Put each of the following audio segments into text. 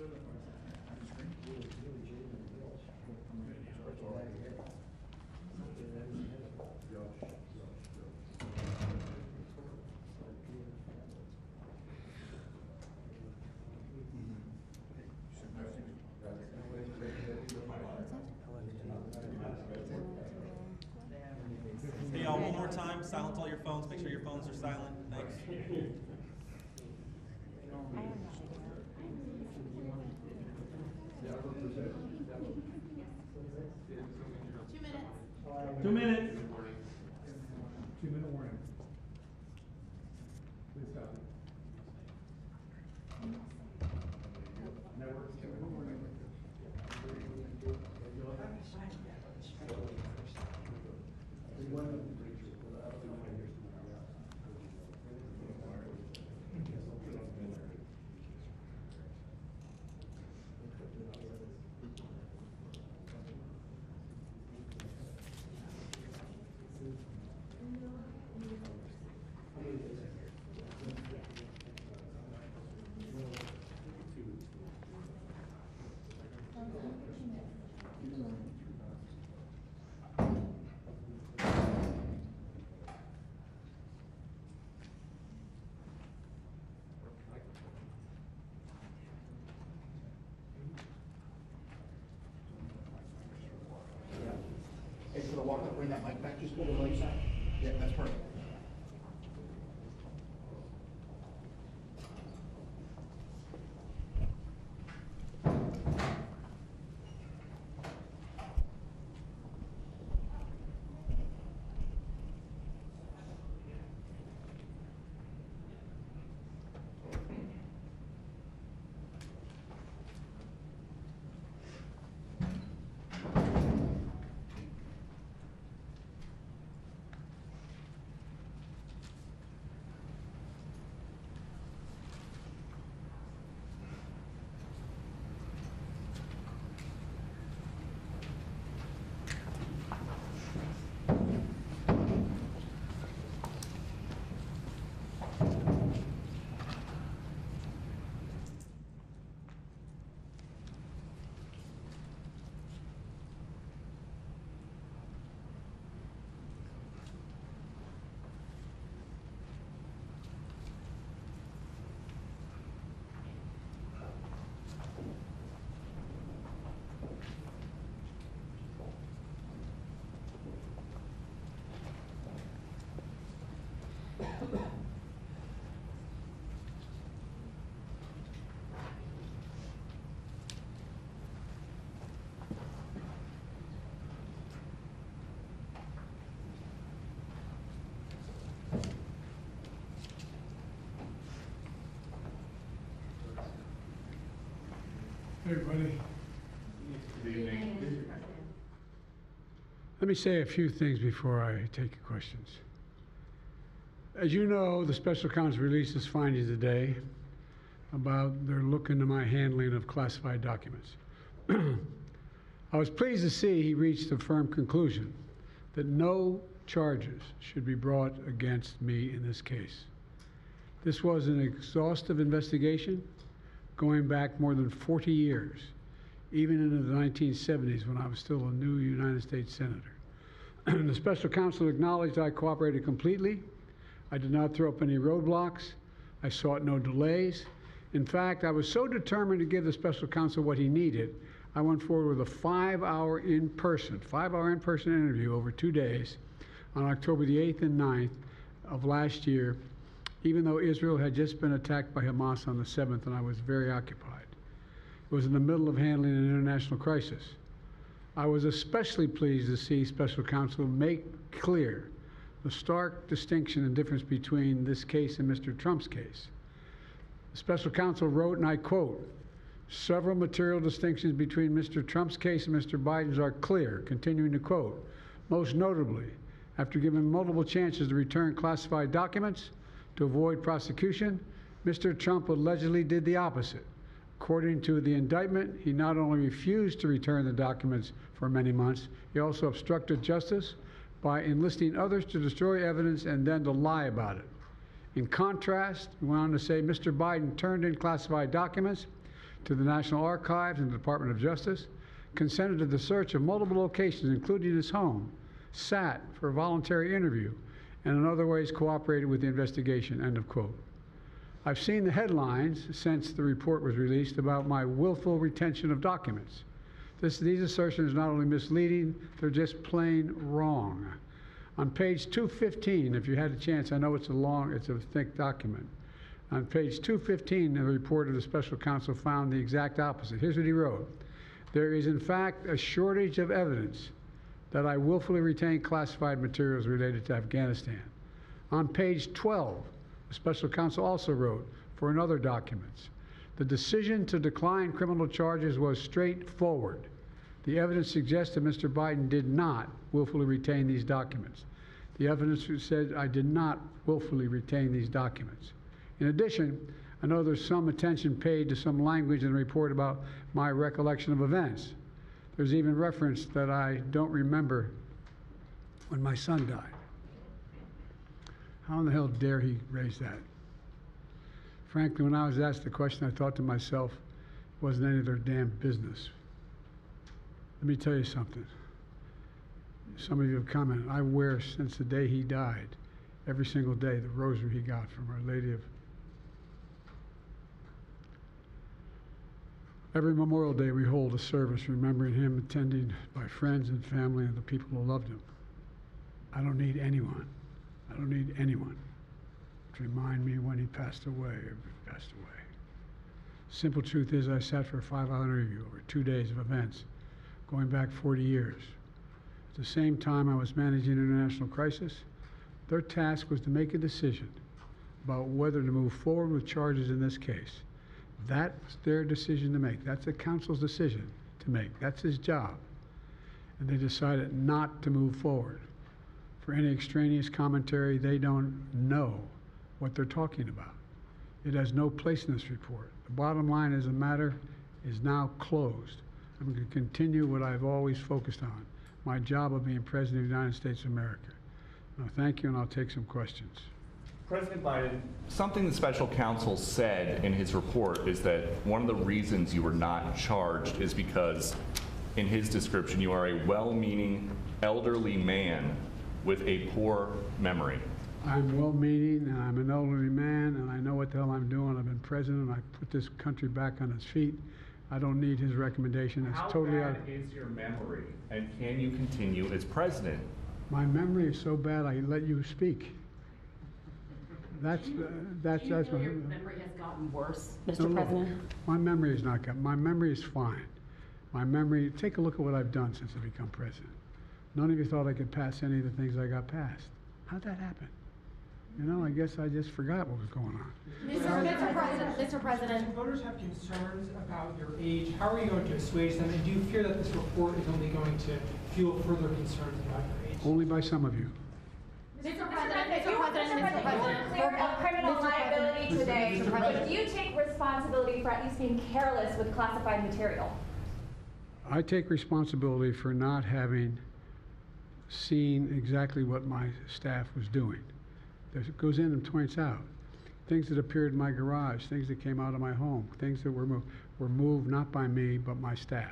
Hey y'all, one more time, silence all your phones, make sure your phones are silent, thanks. 2 minutes. 2-minute warning. Please stop. Network. Hey, for the walk up, bring that mic back just a little bit. Yeah, that's perfect. Hey, everybody. Good evening. Let me say a few things before I take your questions. As you know, the special counsel released his findings today about their look into my handling of classified documents. I was pleased to see he reached a firm conclusion that no charges should be brought against me in this case. This was an exhaustive investigation going back more than 40 years, even into the 1970s when I was still a new United States Senator. The special counsel acknowledged I cooperated completely. I did not throw up any roadblocks. I sought no delays. In fact, I was so determined to give the special counsel what he needed, I went forward with a 5-hour in-person interview over 2 days on October the 8th and 9th of last year, even though Israel had just been attacked by Hamas on the 7th and I was very occupied. It was in the middle of handling an international crisis. I was especially pleased to see special counsel make clear the stark distinction and difference between this case and Mr. Trump's case. The special counsel wrote, and I quote, "Several material distinctions between Mr. Trump's case and Mr. Biden's are clear," continuing to quote, "Most notably, after given multiple chances to return classified documents to avoid prosecution, Mr. Trump allegedly did the opposite. According to the indictment, he not only refused to return the documents for many months, he also obstructed justice by enlisting others to destroy evidence and then to lie about it. In contrast," he went on to say, "Mr. Biden turned in classified documents to the National Archives and the Department of Justice, consented to the search of multiple locations, including his home, sat for a voluntary interview, and in other ways cooperated with the investigation, end of quote. I've seen the headlines since the report was released about my willful retention of documents. These assertions are not only misleading, they're just plain wrong. On page 215, if you had a chance, I know it's a thick document. On page 215, the report of the special counsel found the exact opposite. Here's what he wrote. There is in fact a shortage of evidence that I willfully retained classified materials related to Afghanistan. On page 12, the special counsel also wrote for another documents. The decision to decline criminal charges was straightforward. The evidence suggests that Mr. Biden did not willfully retain these documents. The evidence said I did not willfully retain these documents. In addition, I know there's some attention paid to some language in the report about my recollection of events. There's even reference that I don't remember when my son died. How in the hell dare he raise that? Frankly, when I was asked the question, I thought to myself, it wasn't any of their damn business. Let me tell you something. Some of you have commented, I wear since the day he died, every single day, the rosary he got from Our Lady of. Every Memorial Day we hold a service remembering him, attended by friends and family and the people who loved him. I don't need anyone. I don't need anyone to remind me when he passed away or passed away. Simple truth is I sat for a 5-hour interview over 2 days of events going back 40 years. At the same time I was managing an international crisis, their task was to make a decision about whether to move forward with charges in this case. That's their decision to make. That's the counsel's decision to make. That's his job. And they decided not to move forward. For any extraneous commentary, they don't know what they're talking about. It has no place in this report. The bottom line is the matter is now closed. I'm going to continue what I've always focused on, my job of being President of the United States of America. Now, thank you, and I'll take some questions. President Biden, something the special counsel said in his report is that one of the reasons you were not charged is because, in his description, you are a well-meaning elderly man with a poor memory. I'm well-meaning, and I'm an elderly man, and I know what the hell I'm doing. I've been president, and I put this country back on its feet. I don't need his recommendation. It's totally out. How bad is your memory, and can you continue as president? My memory is so bad, I let you speak. That's Do you my feel your memory has gotten worse, Mr. No, President? my memory is not good. My memory is fine. My memory, take a look at what I've done since I become president. None of you thought I could pass any of the things I got passed. How'd that happen? You know, I guess I just forgot what was going on. Mr. President. Voters have concerns about your age. How are you going to assuage them? And do you fear that this report is only going to fuel further concerns about your age? Only by some of you. Mr. President, you cleared up criminal liability today. But do you take responsibility for at least being careless with classified material? I take responsibility for not having seen exactly what my staff was doing. It goes in and points out things that appeared in my garage, things that came out of my home, things that were moved not by me, but my staff.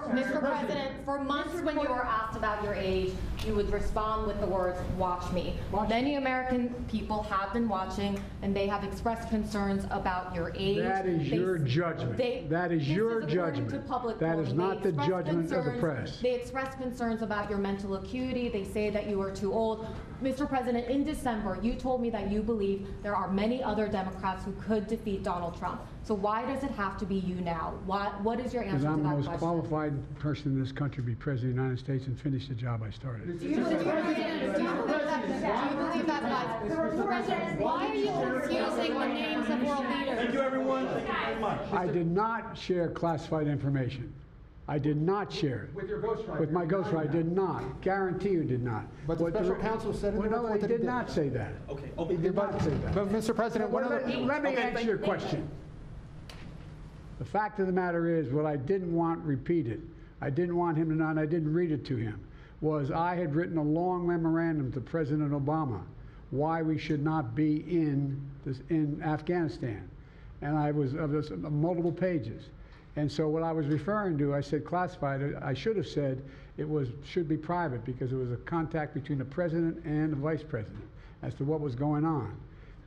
Mr. President, for months when you were asked about your age, you would respond with the words, "Watch me." Many American people have been watching, and they have expressed concerns about your age. That is your judgment. That is your judgment. That is not the judgment of the press. They express concerns about your mental acuity. They say that you are too old. Mr. President, in December, you told me that you believe there are many other Democrats who could defeat Donald Trump. So why does it have to be you now? What is your answer to that question? Because I'm the most qualified person in this country to be President of the United States and finish the job I started. Do you believe that? Why are you confusing the names of world leaders? Thank you, everyone. Thank you very much. I did not share classified information. I did not share it. With your ghostwriter. With my ghostwriter, I did not. Guarantee you did not. But the special counsel said in the Well, no, report he that he did not say that. Okay. He did not say that. But Mr. President, one of the... Let me answer your question. The fact of the matter is, what I didn't want repeated, I didn't want him to know, and I didn't read it to him, was I had written a long memorandum to President Obama why we should not be in Afghanistan. And I was of this multiple pages. And so what I was referring to, I said classified. I should have said should be private because it was a contact between the president and the vice president as to what was going on.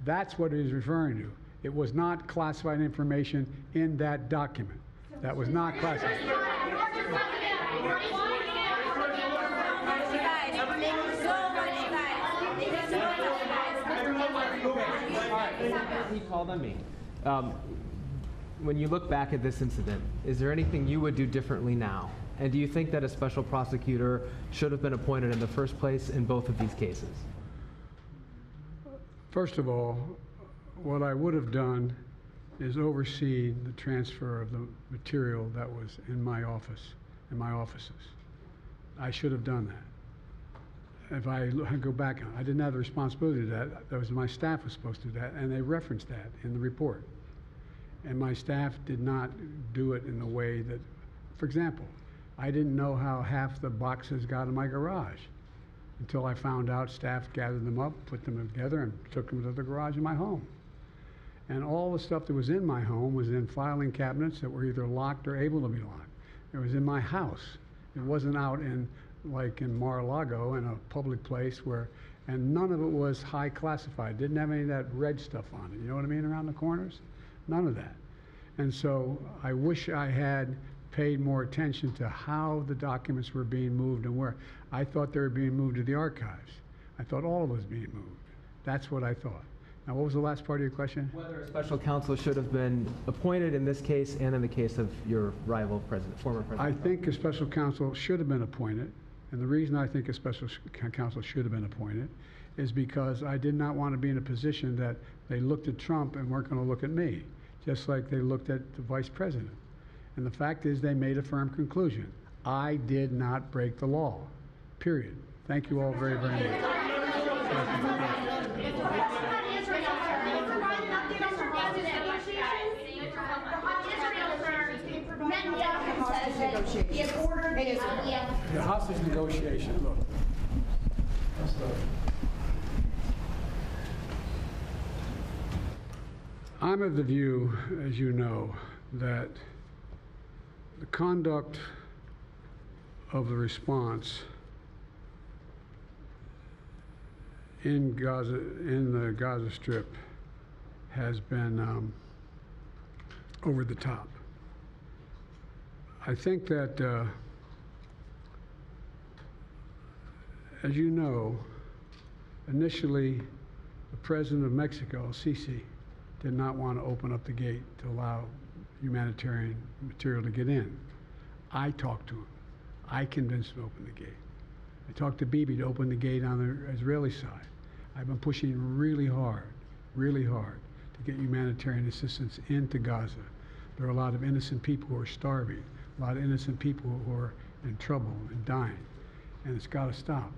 That's what he was referring to. It was not classified information in that document. That was not classified. He called on me. When you look back at this incident, is there anything you would do differently now? And do you think that a special prosecutor should have been appointed in the first place in both of these cases? First of all, what I would have done is oversee the transfer of the material that was in my office, in my offices. I should have done that. If I go back, I didn't have the responsibility to do that. That was my staff was supposed to do that, and they referenced that in the report. And my staff did not do it in the way that, for example, I didn't know how half the boxes got in my garage until I found out staff gathered them up, put them together, and took them to the garage in my home. And all the stuff that was in my home was in filing cabinets that were either locked or able to be locked. It was in my house. It wasn't out in, like in Mar-a-Lago, in a public place where, and none of it was high classified. Didn't have any of that red stuff on it. You know what I mean, around the corners? None of that. And so I wish I had paid more attention to how the documents were being moved and where. I thought they were being moved to the archives. I thought all of it was being moved. That's what I thought. Now, what was the last part of your question? Whether a special counsel should have been appointed in this case and in the case of your rival president, former president. I think a special counsel should have been appointed. And the reason I think a special counsel should have been appointed is because I did not want to be in a position that they looked at Trump and weren't going to look at me, just like they looked at the vice president. And the fact is they made a firm conclusion. I did not break the law, period. Thank you all very, very much. The hostage negotiation, look. I'm of the view, as you know, that the conduct of the response in Gaza, in the Gaza Strip, has been over the top. I think that, as you know, initially, the president of Mexico, Sisi, did not want to open up the gate to allow humanitarian material to get in. I talked to him. I convinced him to open the gate. I talked to Bibi to open the gate on the Israeli side. I've been pushing really hard to get humanitarian assistance into Gaza. There are a lot of innocent people who are starving, a lot of innocent people who are in trouble and dying, and it's got to stop,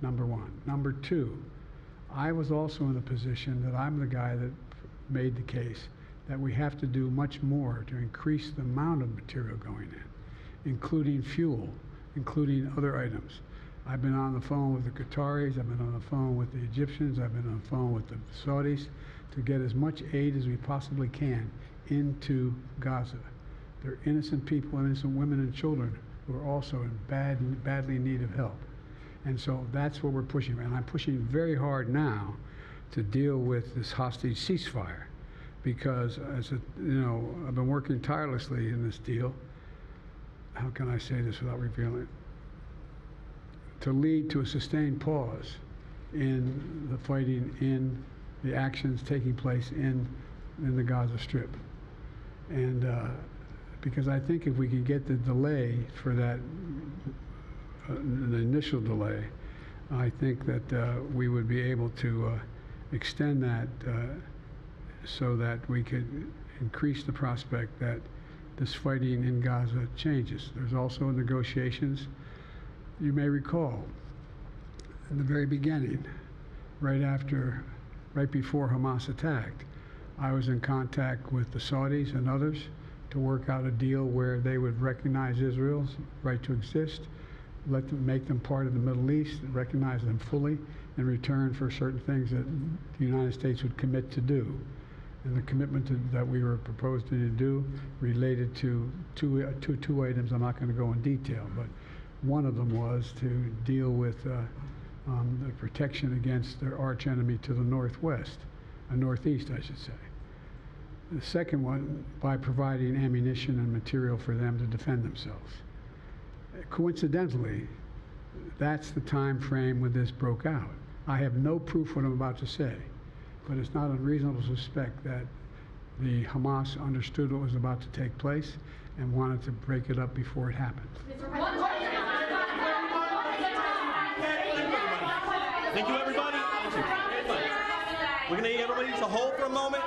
number one. Number two, I was also in a position that I'm the guy that made the case that we have to do much more to increase the amount of material going in, including fuel, including other items. I've been on the phone with the Qataris, I've been on the phone with the Egyptians, I've been on the phone with the Saudis to get as much aid as we possibly can into Gaza. There are innocent people, innocent women and children who are also in badly in need of help. And so that's what we're pushing. And I'm pushing very hard now to deal with this hostage ceasefire because, as a, you know, I've been working tirelessly in this deal. How can I say this without revealing it? To lead to a sustained pause in the fighting, in the actions taking place in the Gaza Strip. And because I think if we could get the delay for that, the initial delay, I think that we would be able to extend that so that we could increase the prospect that this fighting in Gaza changes. There's also negotiations. You may recall, in the very beginning, right before Hamas attacked, I was in contact with the Saudis and others to work out a deal where they would recognize Israel's right to exist let them, make them part of the Middle East, and recognize them fully in return for certain things that the United States would commit to do. And the commitment that we were proposing to do related to two items. I'm not going to go in detail, but one of them was to deal with the protection against their arch enemy to the northwest, northeast, I should say. The second one, by providing ammunition and material for them to defend themselves. Coincidentally, that's the time frame when this broke out. I have no proof what I'm about to say, but it's not unreasonable to suspect that the Hamas understood what was about to take place and wanted to break it up before it happened. Thank you, everybody. We're going to need everybody to hold for a moment.